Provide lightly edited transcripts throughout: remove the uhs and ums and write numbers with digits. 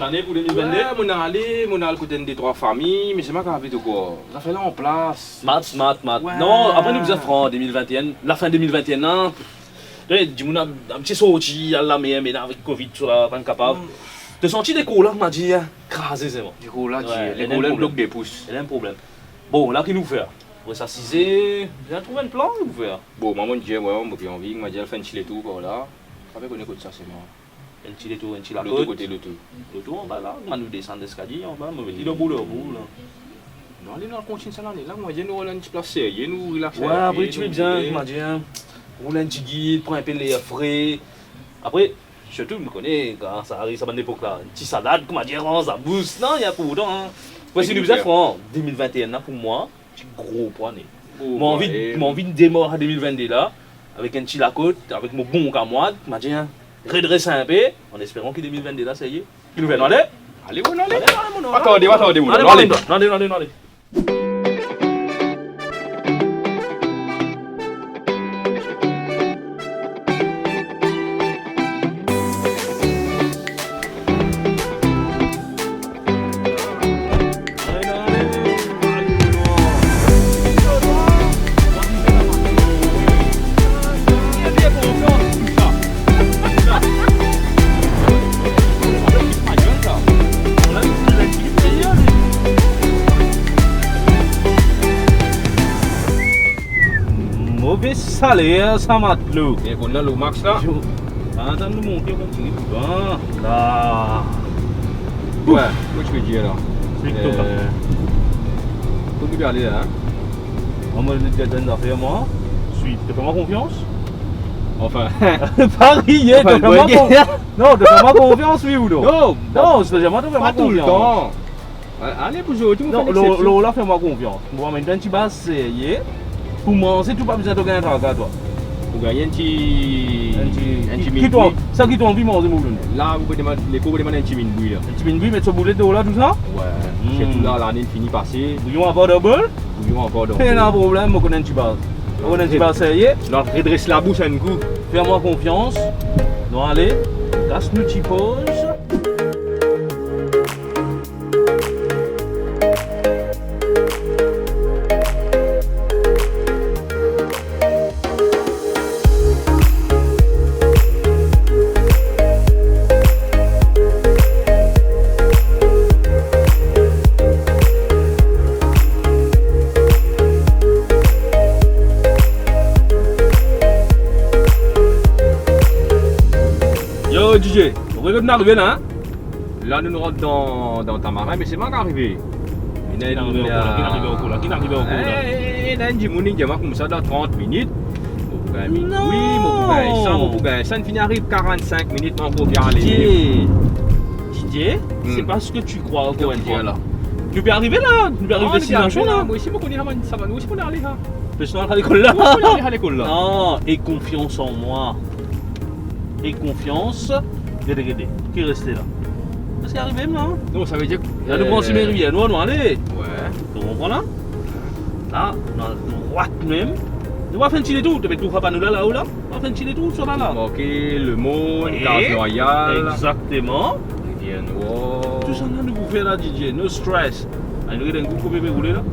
l'année pour 2022. Ouais, mon allé côté des 3 familles, mais c'est pas grave de quoi. Ça fait là en place. Mat. Ouais. Non, après nous avons 2021, la fin 2021, hein. Dis-moi, un petit sorti à la mer, mais avec Covid, tu n'es pas capable. Tu as senti des cours là, m'a dit, crasé, c'est bon. Du coup, là, Ouais, les couleurs bloquent des pouces. Il y a un problème. Bon, là, qu'est-ce qu'on fait? On va s'assiser. J'ai trouvé un plan, qu'est-ce qu'on fait? Bon, maman dit, ouais, on a envie, m'a dit, elle fait un petit tour, là. Avec on écoute ça, c'est moi. Un petit tour, un petit la L'autre côté, l'autre. Le tour, on va là, on va nous descendre l'escalier, on va me mettre le boulot, là. Non, allez, on continue ça l'année. Là, moi, j'ai nous un petit place sérieux, nous relaxer. Ouais, après, tu veux bien, m'a dit, roule un petit guide, prends un peu les frais. Après, surtout, je me connais, quand ça arrive à cette époque-là, une petite salade, comme dire, ça booste, non, il y a pour autant. Voici nous avons 2021, pour moi, petit gros poignet. J'ai envie de démarrer 2022 là, avec un petit lacote, avec mon bon camarade, m'a dit, redresser un peu, en espérant que 2022 là, ça y est. Qui nous fait, allez? Allez, bon, allez. Attendez. Mauvais salaire, ça m'a l'eau. Et on a le max là. Attends, nous monter, on continue. Là. Ouais, moi je peux dire là. C'est tout ça. Faut que tu aller là. On m'a dit que tu as affaires, moi. Tu fais-moi confiance? Enfin. Paris, tu fais-moi confiance. Non, tu fais-moi confiance, oui ou non? Non, c'est-à-dire, tu fais-moi tout le confiance. temps. Allez, pour jouer, tu me fais une exception. Non, là, fais-moi confiance. Moi, maintenant, tu vas essayer. Pour manger, tu n'as pas besoin de gagner un travail, toi. Pour gagner un petit ça qui t'a envie de manger, mon bleu. là, vous pouvez demander, les cours demander un petit minute là. Un petit minute, mettre ce boulet de haut là, tout ça? Ouais. C'est tout là, l'année finie passée. Bouillon encore double? Bouillon encore donc. Pas de problème, on connaît un petit bas. On connaît un petit bas, ça y est. Là, redresse la bouche un coup. Fais-moi confiance. Donc, allez, casse nous petit pause. Yo DJ, on regarde d'arriver là, hein? Là, nous rentrons dans Tamarin, mais c'est pas arrivé. Qui est arrivé au cours là? Il y a un petit qui va comme ça dans 30 minutes. Non. Oui, ça ne finit arrive 45 minutes encore bien aller. Didier, c'est pas ce que tu crois encore une fois là. Tu peux arriver là? Tu peux arriver ici là? Moi aussi, je connais ça va. Nous aussi, on est allé là. Tu peux aller à l'école là? On est allé à l'école là. Non, aie confiance en moi. Aie confiance. Regardez, qui est resté là? Qu'est-ce qui est arrivé là? Non, ça veut dire que. Là, nous prenons mes rivières, nous allons aller. Ouais. Tu comprends là? Là, on a droite même. Tu vas faire un petit détour, tu vas tout faire nous là ou là? On va faire un petit détour sur là. Ok, le monde, Oui. Case Royale. Exactement. Rivière Noire. Tout ça, nous vous faire là, DJ, no stress. Nous avons un coup pour bébé rouler là.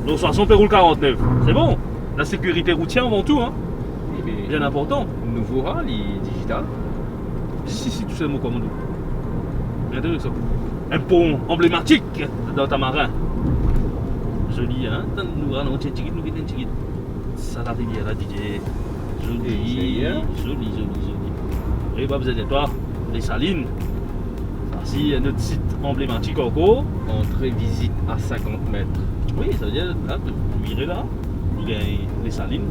Nos 60 peut rouler 49. C'est bon. La sécurité routière avant tout, hein. Bien important. Nouveau rang, digital. Si, tout ça, mon commando. Intéressant. Un pont emblématique dans Tamarin. Joli, hein. Nous allons un petit guide, nous avons un petit guide. Ça, la rivière là, DJ. Joli. Et pas besoin de toi, les salines. Voici un autre site emblématique encore. Entrée visite à 50 mètres. Oui, ça veut dire, là, vous irez là, vous gagnez les salines.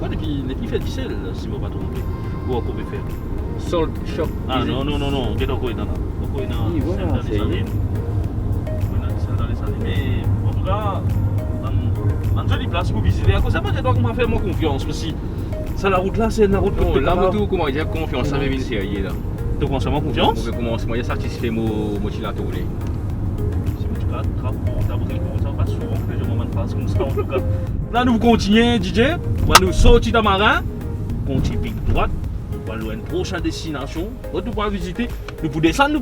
Quoi, depuis fait du sel, si je ne me pas trompé. Ou encore peut faire. Salt Shop. Ah non, qui est encore là. Encore Oui, voilà, dans les salines. Dans les salines. Mais en tout cas, dans une jolie place pour visiter. À cause de ça, je dois faire mon confiance. Parce que ça, la route là, c'est la route pour la moto, comment dire, confiance, ça va venir sérieux là. Tu commences à avoir confiance? Je vais commencer, moi, il y a satisfait mon motilato. Si tu vas ça va pas souvent que les gens m'en fassent comme ça en tout cas. Là, nous continuons, DJ. On va nous sortir dans marin. Continue pique droite. pour aller à une prochaine destination. Nous pour visiter. Nous pour descendre, nous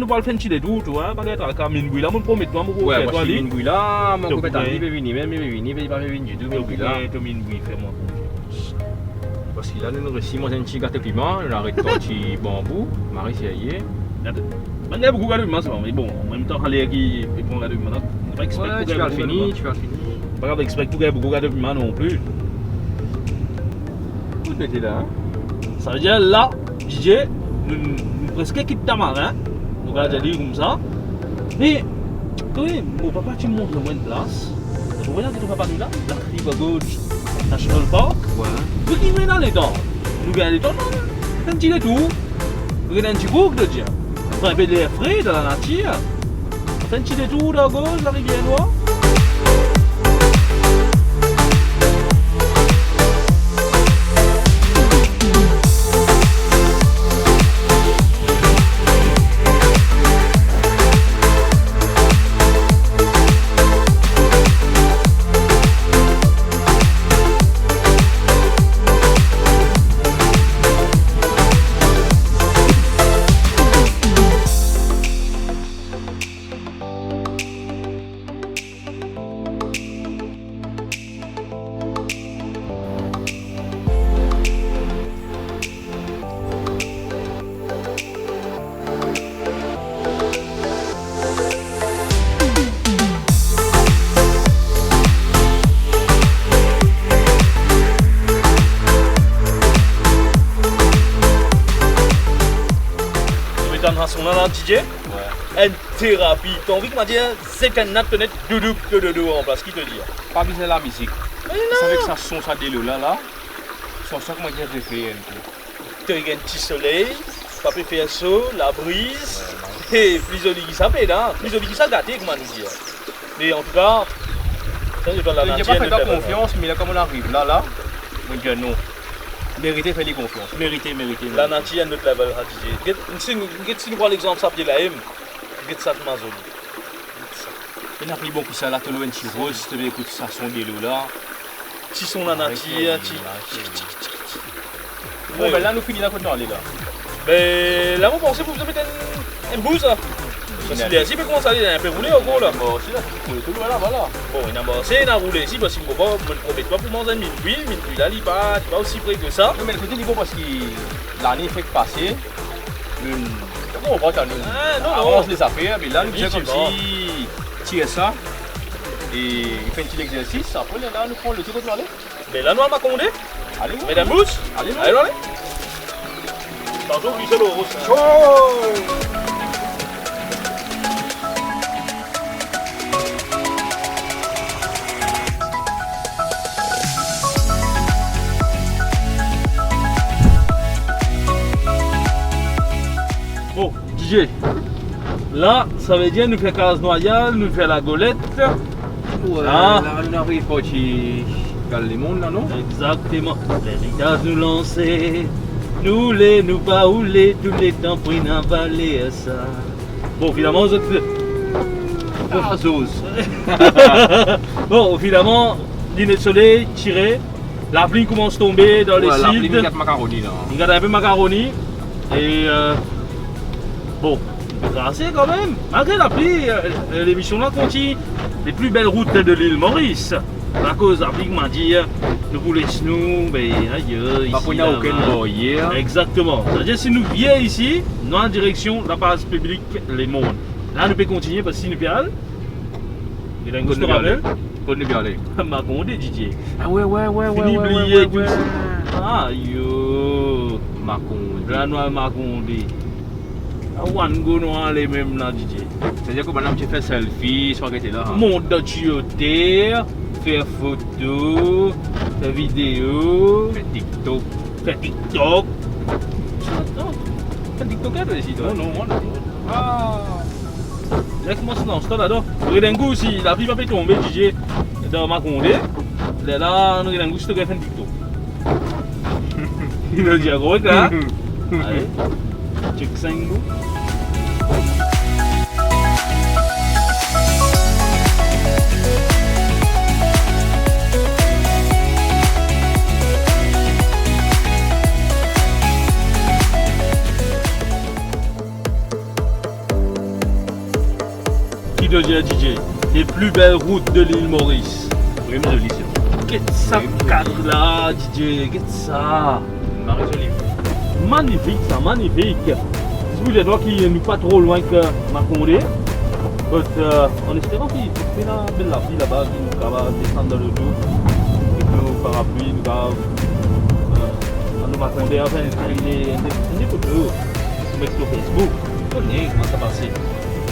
pour faire un petit détour, tu vois. Pas être à la Minbouille là, mon promet toi, mon Ouais, faire moi je suis Minbouille là, mon Donc, copain ouais. il veut venir, même il veut venir, il va venir du tout, Minbouille là. Minbouille, fais-moi confiance. Parce que là, nous réussissons un petit gâteau piment, on arrête un petit bambou, Marie c'est aillé. Il y a beaucoup de gâteaux piment, c'est bon, mais bon, en même temps, aller qui prend gâteau piment, on va expecter Ouais, tu vas le finir, tu vas le finir. Pas grave, expecte tout beaucoup de gâteau piment non plus. Où tu étais là? Ça veut dire là, DJ, nous presque quitte Tamarin, nous allons déjà dire comme ça. Mais, quand même, mon papa, tu me montres le moins de place. Tu vois là que ton papa nous là, la River Gorge National Park. Ouais. Vous qui venez dans les temps, nous gagnons les temps, un petit détour, nous gagnons un petit bouc de dire. On fait un peu d'air frais dans la nature. On fait un petit détour dans la gauche, la rivière Noire. On a un DJ, une thérapie. T'as envie de me dire, c'est qu'un internet de en place, qui te dit? Pas besoin de la musique. Mais C'est avec non! ça son ça délo là, son ça comment dire préféré un peu. Tu as un petit soleil, ça peut faire chaud, la brise, et plus joli que ça fait, hein? Plus joli que ça gâté, comment nous dire. Mais en tout cas, ça dépend de la Je n'ai nature. pas fait ta confiance, mais là comme on arrive là, on dit non. Mériter faire les confiances. Mérité. La nature est notre level, DJ. Si nous prenons l'exemple, ça peut être la M, c'est ça qui m'a joli. Il a pris bon pour ça là, tu as un petit rose, tu écoutes ça son délo là. Si sont la nature, Bon, ben là, nous finissons la côte là. Ben là, vous pensez que vous avez un boost là? Parce que si vous commencez à aller un peu rouler au gros là. Bon, c'est là, c'est tout, voilà. Bon, il y a avancé, il a roulé ici parce qu'il ne me promet pas pour manger une huile là, il n'est pas aussi près que ça. Non, mais le côté, il est bon parce que l'année fait passer. Comment on va t'en avance les affaires, mais là, nous faisons comme si tirer ça et il fait un petit exercice. Après, là, nous prenons le petit côté là. Mais là, nous allons m'accorder. Allez, Mesdames, bouche. allez. Tantôt, lui, c'est le rose. Bon, DJ, là, ça veut dire nous faire case noyale, nous faire la golette. Ouais, Ah. là, on arrive pas qui gagne les mondes là, non? Exactement. L'héritage nous lancer, nous pas rouler, tous les temps pour une avaler ça. Bon, finalement, vous êtes. Ah, zose. Bon, finalement, dîner de soleil, tiré, la pluie commence à tomber dans les La sites. pluie, 4 macaronis là. On garde un peu macaroni et bon, tracé quand même. Malgré la pluie, l'émission là continue les plus belles routes de l'île Maurice. À cause de la pluie, m'a dit, nous voulons nous, mais aïe, Pas pour n'y a aucun mort hier. Exactement. C'est-à-dire si nous viens ici, nous en direction de la base publique Les Mondes. Là, nous pouvons continuer parce que si nous perdons, il y a un goutte de rappel. Bonne bien aller. Ma conde DJ. Ah ouais. Fini oublier tout ça. Aïe yo. Maconde. La noix Maconde. One go noir les mêmes là DJ. C'est-à-dire que maintenant tu fais selfie, soit que t'es là. Monte dans tuyauté, faire photo, faire vidéo, Fais TikTok. faire TikTok. Fais TikTok toi ici toi. Non, moi non. Ah. Laisse-moi ça dans ce là-dedans. Regarde un goût si la vie va pas tomber DJ dans Maconde. Là, nous regardons un goût si tu fais un TikTok. Il nous dit à gros là. Allez. Check 5 goûts. qui te dit DJ, les plus belles routes de l'île Maurice. Oui, mais joli, c'est Qu'est-ce ça cadre là, DJ? Qu'est-ce ça? Marie joli. Magnifique, ça, magnifique. Si vous êtes qui n'est pas trop loin que Macondé, en espérant qu'il fait la belle la vie là-bas, qu'il va descendre dans le dos, et que nous parapluie, nous va nous Macondé, enfin, il est des photos, nous mettre sur Facebook, vous connaissez comment ça passe.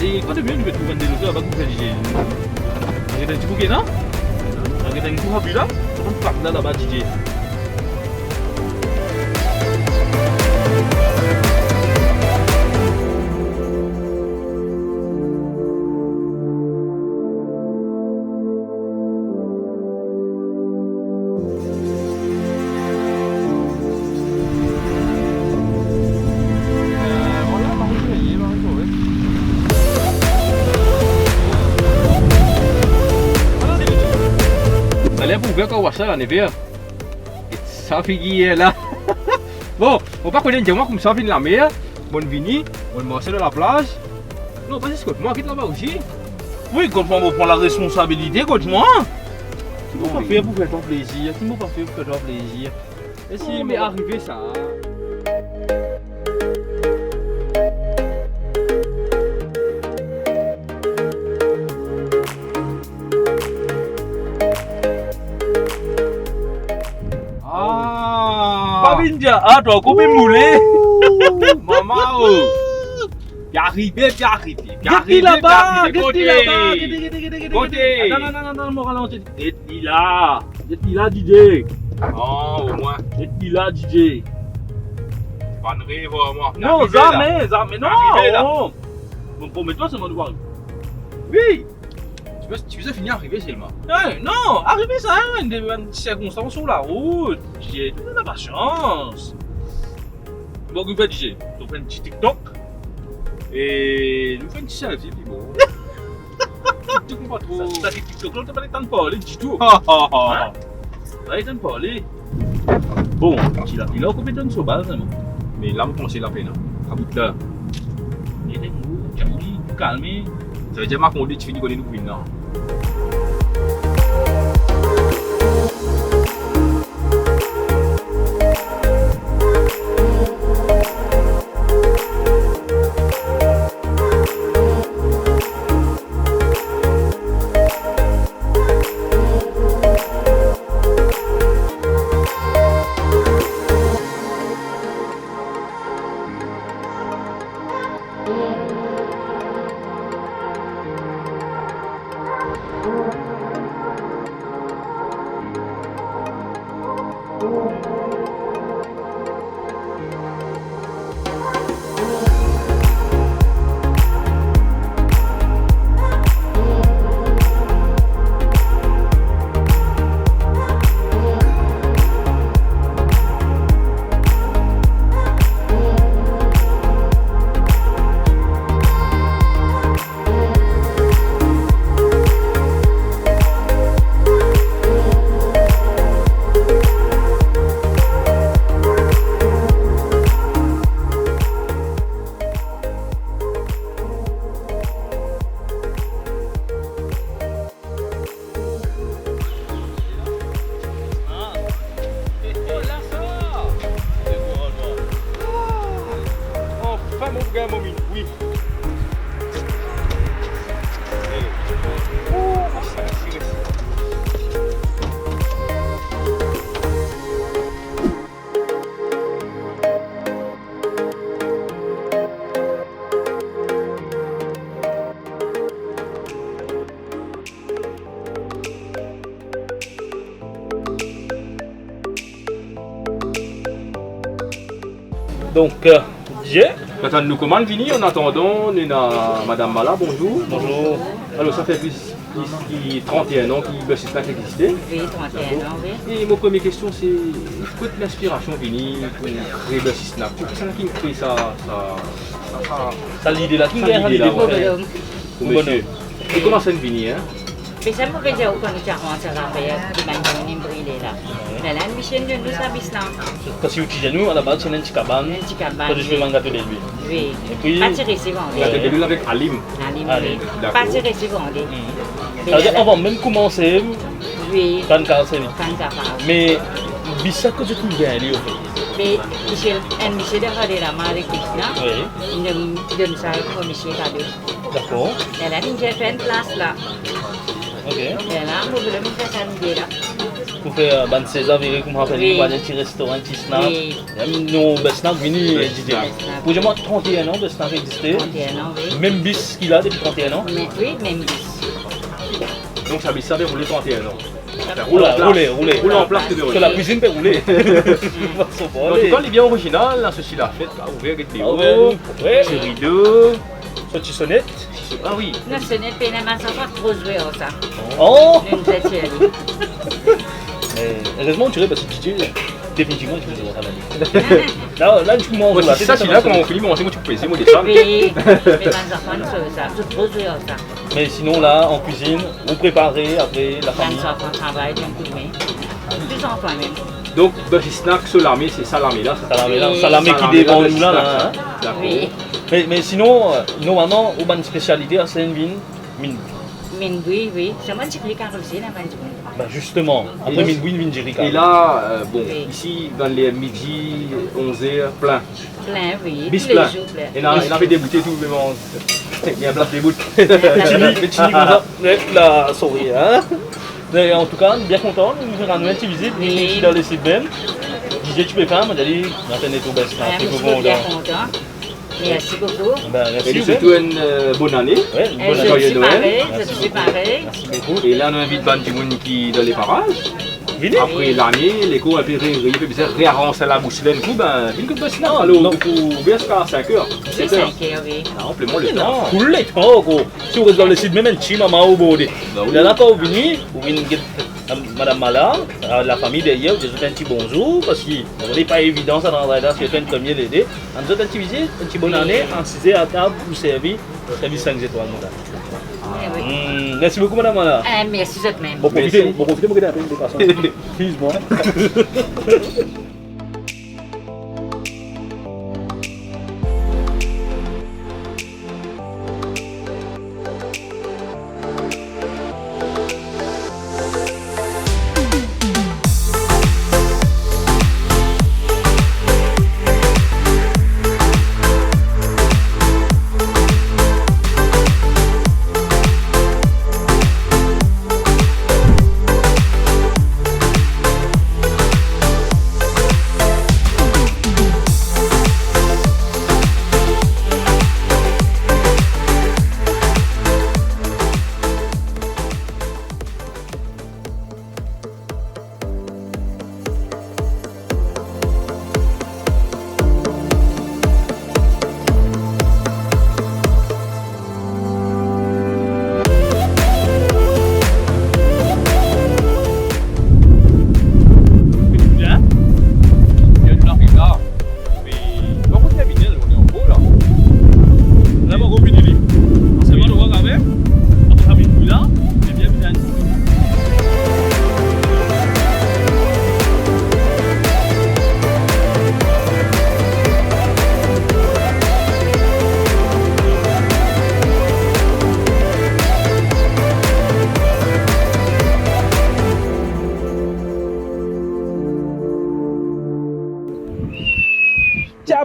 Et quand tu viens, nous mettons des locaux là-bas, vous faites DJ. Vous avez un petit bouquet là? Vous avez un petit bouquet là? On part là-bas, DJ. Vous pouvez voir ça là, neveu. Ça fait là. Bon, on va pas connaître moi comme ça vient de la mer. Bon vini, on marche dans la plage. Non, pas juste moi qui est là-bas aussi. Oui, quand on prend la responsabilité contre moi. Qui m'a pas fait pour faire ton plaisir? Qui m'a pas fait pour faire ton plaisir? Et si m'est arrivé ça? Babinja, ah toi, combien moulé? Maman, il arrivé, il arrivé. Qu'est-ce là-bas? Côté. Non, mon ralenti. Et là, DJ. Oh, au moins. Et là, DJ. Pas de rêve, moi. Non, jamais, non. Bon, promets-toi, c'est mon devoir. Oui. Tu veux finir arrivé seulement? Non, arrivé ça, une circonstance sur la route. J'ai donné la patience. Bon, vous faites DJ, vous faites un petit TikTok. Et nous faisons un petit selfie, puis bon. TikTok, pas trop. Ça dit TikTok, là, t'as pas le temps de parler du tout. Ah. T'as le temps de parler. Bon, il a combien de temps sur base, hein? Mais là, on commence la peine. À bout de là. Il est calme. Ça veut dire qu'on dit que tu finis qu'on est nous maintenant. Donc, DJ. Quand nous commande Vini, en attendant, on a Madame Mala, bonjour. Bonjour. Alors, ça fait plus 31 ans qu'il me système existait. Oui, 31 ans, oui. Et ma première question, c'est quoi de l'inspiration Vini pour créer le système? C'est ça qui crée Ça l'idée là, qui Ça est l'idée là, l'idée ouais. Pour monsieur. Et comment ça Vini, hein? Biasanya mo kerja ukon ni cakap orang salah bayar di banjir ni beri lah. Dalam mission je nous habis là. Parce que chez nous, à la base, c'est un chikaban. Chikaban. Quand je fais un gâteau de lui. Oui. Et puis, Pas tirer c'est bon. Gâteau de l'huile avec Alim. Alim. Alim. Pas tirer c'est bon. c'est-à-dire, on va même commencer Oui. quand c'est vite. Kan kapal. Mais, bisa que je trouve bien, lui, au fait. Mais Michel dah ada ramai ada Krishna. Oui, Dia saya ko Michel ada. d'accord. Dalam ni dia fan class lah. Ok. Dalam mo belum kita kan dia. Pour faire ban César, verrez comment on fait Oui. un petit restaurant, petit snack. Oui. Nous, ben, snack, vini, Oui, dit. snack. Pour moi, 31 ans, ben, snack existait. 31 ans, oui. Même bis qu'il a depuis 31 ans. Mais, oui, même 10. Donc ça ça avait roulé 31 ans. Voilà, rouler. Roule en place que de Parce que rouler. la cuisine peut rouler. En tout cas, il est bien original, là, ceci l'a fait, là, ouvert avec des hauts, Ouais. petit rideau. Petit sonnette. Ah oui, Non, ce n'est pas une masse pas trop joué au ça. Oh! Une tête chérie. Mais heureusement, tu ris parce que DJ, définitivement, tu peux jouer à la Là, tu manges moi, là. c'est ça, c'est là comment on finit, moi, c'est moi, tu peux essayer, moi, des salles. Oui, mais les enfants ne ça. C'est trop joué au ça. Mais sinon, là, en cuisine, vous préparez après la Les famille. enfants travaillent d'un coup de main. Plus enfants même. Donc, petit snack, salamé, c'est salamé là. Salamé qui dépend nous là. Hein. D'accord. Oui. Mais sinon, normalement, on a une spécialité à Saint-Vin. Min oui. C'est moi qui clique en aussi là, Bah justement, après Min Jerica. Et là, bon, Oui. ici, dans les midi, 11h, plein. Plein, oui. Bis Tous les plein. jours plein. Et là, il avait des bouteilles tout, mais bon, il y a plein de bouteilles. Chini comme ça, la souris. Hein. Mais en tout cas, bien content, nous faire une petite visite, Oui. ici dans le site même. Disais, tu peux faire, mais d'aller dans tes netto best. Je suis bien content. Merci beaucoup. Ben, Et merci. surtout une bonne année. Ouais, une bonne Je année. suis Noël. pareil, Merci je suis pareil. Merci beaucoup. Et là, on invite Ban Timoun qui dans les parages. Venez. Après l'année, les cours, puis réarrancer la mousseline, coup, ben, une coupe de snack. Non, Alors, non. vous bien jusqu'à 5h, C'est 7h. 5 heures, oui. Amplement le temps. Non, cool les temps, gros. Si vous regardez le site même, un petit maman au bord. Bah oui. Là, d'accord, vous venez, Madame Mala, la famille derrière, vous avez un petit bonjour, parce que ce n'est pas évident ça dans la race, c'est un premier l'aider. On vous un petit visite, un petit bonne année, en 6 à table, vous servez, service 5 étoiles. Eh oui. Merci beaucoup, Madame Mala. Merci, vous êtes même. Bon, profitez, pour me garder un peu de dépassement. Excuse-moi.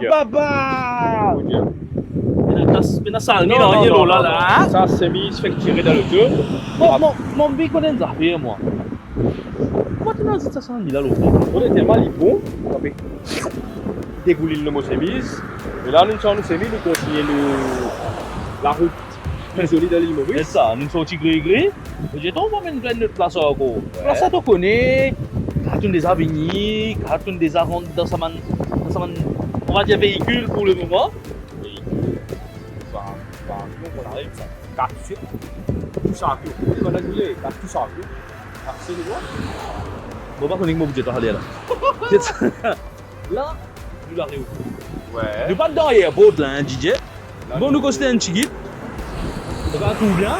Papa! Mais ça, non, là. Ça, c'est mis, se fait tirer dans le cœur. Mon bic, on a une affaire, moi. Pourquoi tu n'as pas ça, là, l'autre? On était mal bon, on avait dégoulé le mot sémise. Et là, nous sommes sémis, nous continuons la route plus jolie de l'île C'est Maurice. ça, nous sommes gris-gris. J'ai tombé dans une pleine place à go. Là, ça, tu connais. Cartoon des avenirs, cartoon des arronds dans sa man. On va dire véhicule pour le moment. On arrive, ça. 4 sur. Tout ça, on a goulé, 4 tout ça. C'est le droit. Bon, pas qu'on ait mon budget à aller là. Là, nous l'arrivons. Ouais. Nous pas dans l'airport là, hein, DJ. Bon, nous costons un petit guide. Ça va tout bien.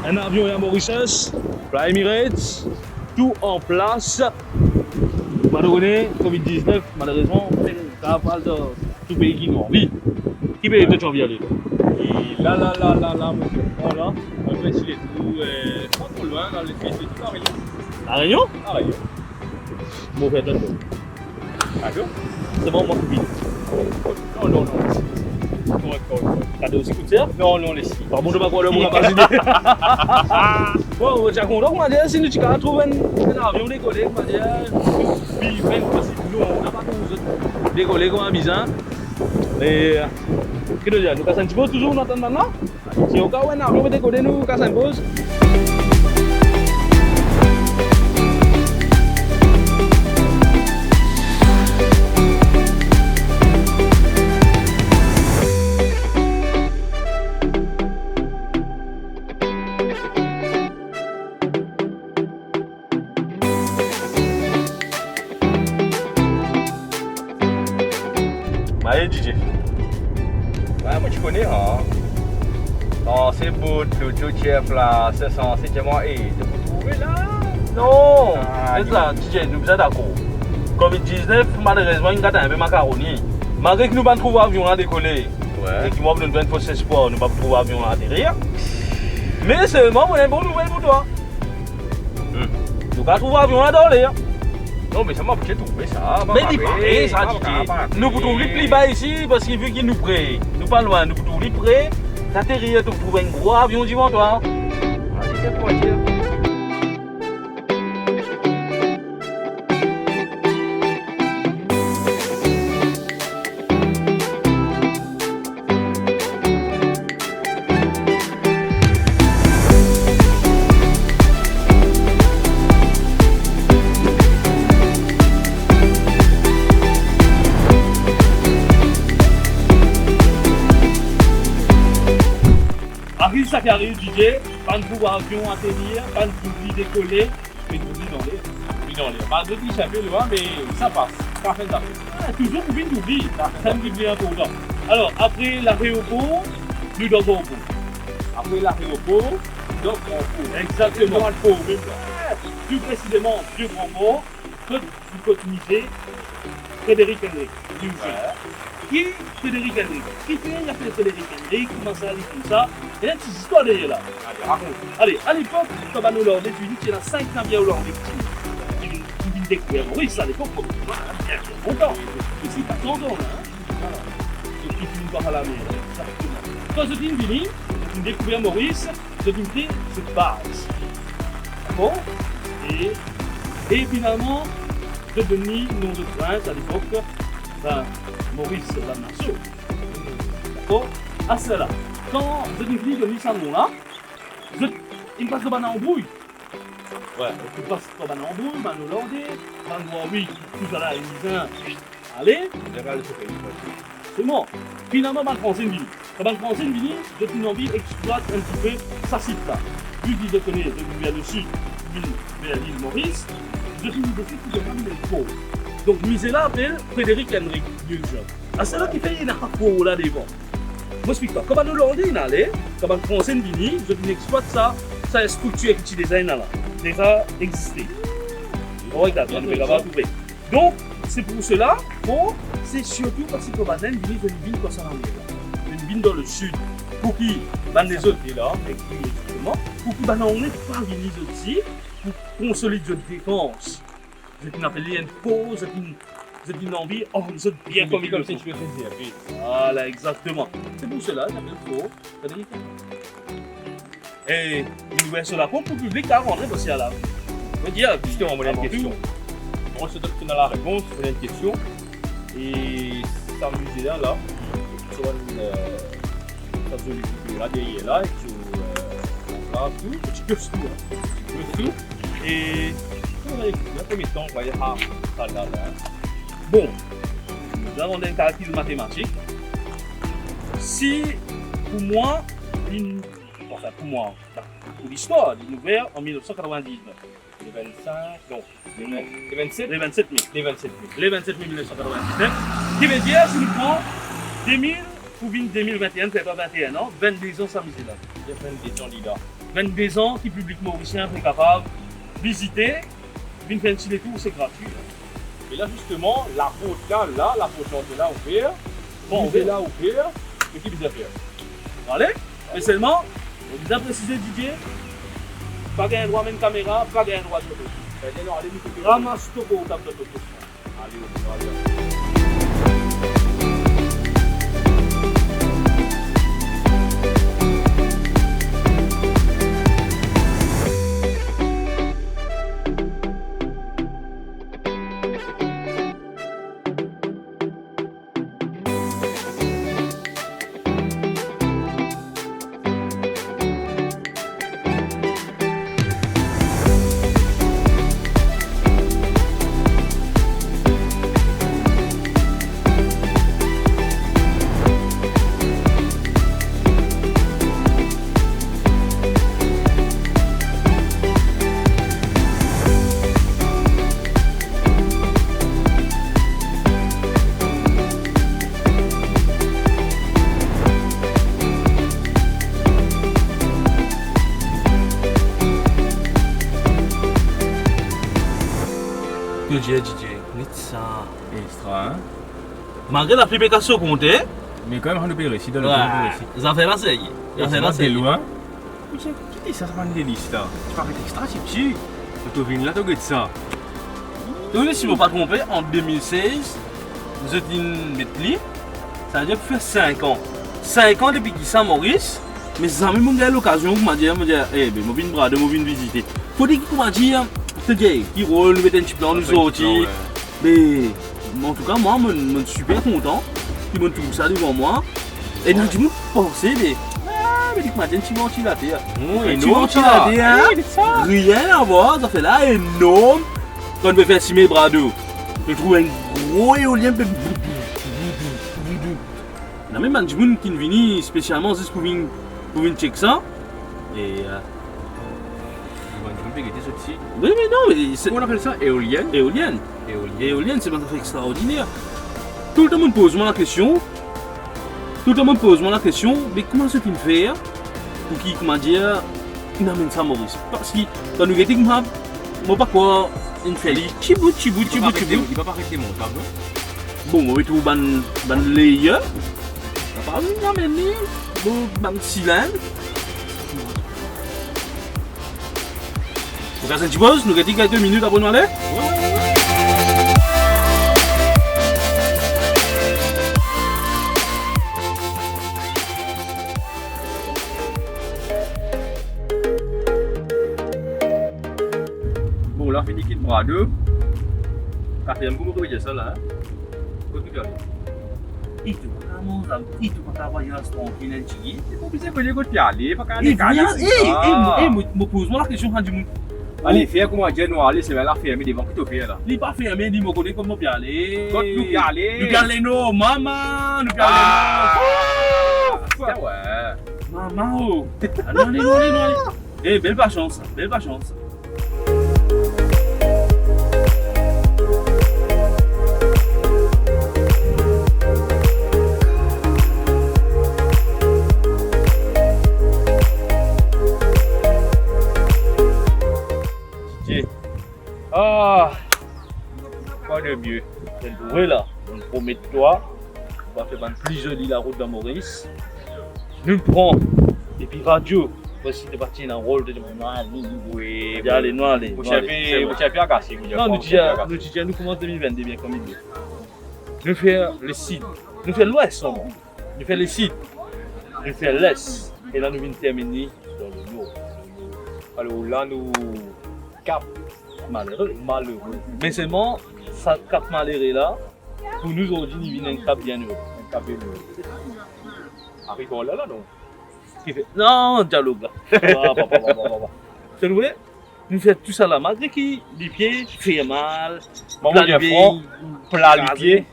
un avion Air Mauritius, Fly Emirates, tout en place. Malheureusement, Covid-19, malheureusement, ça parle de tout pays qui nous envie. Qui paye de janvier aller? Et là, monsieur. Bon, là, on va essayer tout, pas trop loin, dans les fils et tout, à Réunion. À Réunion? À Réunion. Bon, fait un D'accord? C'est bon, moi, Covid. Non. Correct. T'as des aussi coups de serre? Non, les six. Par bon, je ne sais pas quoi le mot à bon, on va content, on va dire, si nous trouvons un avion décollé, on va dire, même possible, nous, on n'a pas tous décollé comme un bizarre. Mais, qu'est-ce que tu dis? Nous cassons un petit peu toujours, on attend maintenant? Si au cas où un avion va décoller, nous cassons un pause. Allez, DJ. Ouais, moi tu connais, hein. Non, c'est beau, tout chef là, 500, c'est moi, et de vous trouver là. Non, Ah, c'est ça, DJ, nous sommes d'accord. Covid-19, malheureusement, il y a un peu macaroni. Malgré que nous ne trouvons pas l'avion à décoller, et que nous avons un faux espoir, nous ne trouvons pas l'avion à atterrir. Mais seulement, on a une bonne nouvelle pour toi. Nous avons trouvé l'avion à dormir. Non, mais ça m'a fait trouver ça. Mais dis pas, ça, DJ. Nous pouvons trouver plus bas ici parce qu'il veut qu'il nous prête. Nous pas loin, nous pouvons trouver près. T'atterrir, tu trouves un gros avion devant toi. Allez, c'est pour dire. Arrive ça qui arrive, DJ, pas de pouvoir avion atterrir, pas de pouvoir décoller, mais tout dans l'air. Malgré qu'il s'appelle loin, mais ça passe. Ça fait ça. Toujours pour bien d'oublier, ça me dit important. Alors, après l'aéroport, nous devons au pont. Après l'aéroport, nous devons au pont. Exactement, le pont. Plus précisément, Vieux Grand Port, du côté Frédéric Henry. Qui est Frédéric Henry? Qui fait il a fait Frédéric Henry? Comment ça, comme ça? Il y a une petite histoire derrière là. Allez, raconte. Allez, à l'époque, quand on nous l'a dit, il y a 5 navires hollandais qui viennent découvrir Maurice à l'époque, bien longtemps. Ici, pas longtemps. Voilà. Donc, ils finissent par à la mer. Exactement. Quand je dis vini, ils ont découvert Maurice, je dis que c'est base. D'accord? Et finalement, devenu nom de prince à l'époque, ben, Maurice Van Nassau. D'accord? À cela, quand je dis que mis ça là, il passe dans l'embrouille. Ouais, il passe dans l'embrouille, dans l'Hollandais, dans le oui, tout à l'heure, il dit, allez, c'est bon. Finalement, dans le français, il dit, quand le français, il dit, je suis envie d'exploiter un petit peu sa site là. Vu qu'il connaît, je vers le sud, vers l'île Maurice, je suis décidé de faire le pauvre. Donc, Misela appelle Frédéric Henry, vieux jeune. Ah, c'est là qui fait une affaire là devant. Moi, je explique pas. Comme le Hollandais, il allait, comme le français, il dit, je exploite ça, ça structure petit design là, déjà existé. Regarde, on ne va pas trouver. Donc, c'est pour cela, c'est surtout parce que Baden vit une ville comme ça dans le une ville dans le sud. Pour qui, les autres est là, exactement, pour qui, on n'est pas venus aussi, pour consolider notre défense. C'est une appelée une pause, c'est une envie, oh, nous autres bien comme si tu veux dire. Voilà, exactement. C'est pour cela, j'appelle faux, Frédéric. Et une nouvelle sur la pompe pour le public à rentrer aussi à la. Je veux dire, justement, on a une question. On se donne la réponse, on a une question. Et ça musée là, sur une jolie coupure là, derrière là, et tu là, tout, tu peux tout. Et le premier temps, on va dire, ça là. Bon, nous avons un calcul mathématique. Si, pour moi, pour l'histoire, il est ouvert en 1999. Les 25, non, les 27 Les 27 000. Les 27 000. Les 27 000 1999. Qui veut dire, si nous prenons pour venir 2021, c'est pas 21 ans, 22 ans samedi là. J'ai fait une détente là. 22 ans qui public mauricien est capable de visiter, venir faire un petit détour, c'est gratuit. Et là justement, la porte là, la porte là ouverte. Bon, On est là ouvert. Et qui bien faire? Allez, mais seulement, on vous a précisé Didier, pas gagner droit même caméra, pas gagner droit de photo. Ramasse tout pour table de photo. Allez. Didier, net ça. Extra, hein? Malgré la publication qu'on a, Mais quand même, on peut réussir dans le ouais, ça fait la série. Ça fait la c'est série. loin. Qui dit ça, ça m'a une délice là. Tu parles extra, c'est petit. Tu viens là, tu regardes ça. Donc, si je ne me pas tromper, en 2016, vous êtes une métli, ça veut dire que ça fait 5 ans. 5 ans depuis qu'il s'est Maurice, mais ça m'a eu l'occasion de me dire, eh, je vais brader, je vais visiter. Il faut dire qu'il m'a dit, c'est gay, il roule, mettre un petit plan, nous sortir. Mais en tout cas, moi, je suis super content. Ils m'ont tout ça devant moi. Et nous, je me pensais, mais il m'a dit, tu vas en là, rien à voir, ça fait là énorme. Quand on veut faire 6 000 bras d'eau, je trouve un gros éolien. Il y a même des gens qui viennent spécialement juste pour venir checker ça. Et oui, mais non, mais c'est. Comment on appelle ça? Éolienne? Éolienne. Éolienne, c'est un fait extraordinaire. Tout le monde pose moi la question. Mais comment est-ce qu'il me fait pour qu'il, comment dire, il amène ça à Maurice? Parce que quand nous étions comme ça, moi pas quoi, il fait les chibou. Il va pas arrêter mon tableau. Bon, on va trouver ban layer. On va pas amener ban cylindre. On va faire une petite pause, nous avons quelques minutes après nous aller. Bon, là, fini qu'il bras deux. Quatrième coup, vous ça là. Continue. Il te va voyager tranquille, un petit. C'est pas besoin de aller, pas qu'à aller. Me pose-moi la question quand du monde. Allez, faire comment dire, nous aller, c'est la fermer devant qui te fait là. Il n'est pas fermé, il me connaît comment bien aller. Quand nous y aller. Nous y aller, non, maman, nous y aller. Ouais. Maman, oh. Allez. Eh, belle pas chance. Ah, quoi de mieux? C'est le bourré là, on promet toi, on va faire plus jolie la route de Maurice. Nous le prenons, et puis radio, voici de partir dans le rôle de noir, oui, allez, noir, vous avez bien cassé. Non, nous commençons 2022 bien comme il dit. Nous faisons le sud, nous faisons l'ouest, nous faisons le sud, nous faisons l'est, et là nous venons terminer dans le nord. Alors là, nous cap. Malheureux. Mais seulement, ça cap malheureux là, pour nous aujourd'hui, il vient un cap bien heureux. Un cap bien heureux. Arrive là, non? Non, dialogue là. C'est vrai, nous faisons tout ça là, malgré que les pieds font mal. Plat les pieds,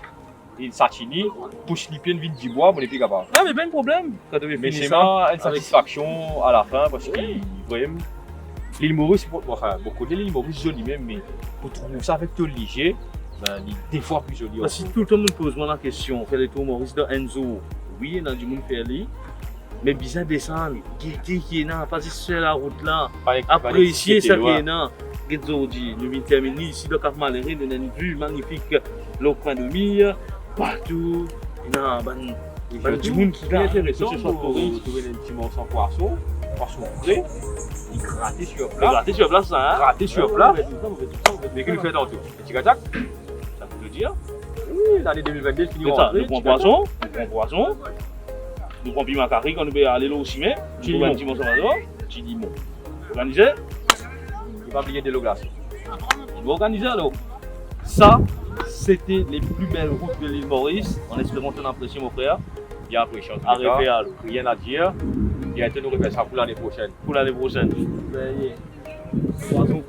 il s'attini, pousse les pieds, vite du bois, on n'est plus capable. Ah, mais pas de problème. Mais c'est une satisfaction à la fin parce que vraiment. L'île Maurice, enfin, beaucoup de l'île Maurice jolie même, mais pour trouver ça avec tout léger, ben, il est des fois plus joli. Si tout le monde pose moi la question, on fait les tours Maurice de Enzo, oui, il y a du monde fait lui. Mais bizarre descendre, qui est là, passer sur la route là, apprécier ça qui est là. Aujourd'hui, nous venons terminer ici dans Cap Malheureux, nous avons une vue magnifique, le coin de mire, partout. Il y a du monde qui est intéressant pour trouver un petit morceau poisson frais, il gratté sur place. Gratté sur place, hein? Gratté sur place. Mais qu'il fait tantôt. Petit gâteau, Ça veut dire? oui, l'année 2022, fini en Nous prenons poisson, nous prenons piment carré quand nous allons aller au chemin, nous prenons un petit morceau petit limon. Organisé? il va oublier de l'eau glacée. Organisé alors. Ça, c'était les plus belles routes de l'île Maurice. En espérant que tu as apprécié mon frère. Bien apprécié. Arrivé à rien à dire. Et nous refaire ça pour l'année prochaine. pour l'année prochaine. Poisson,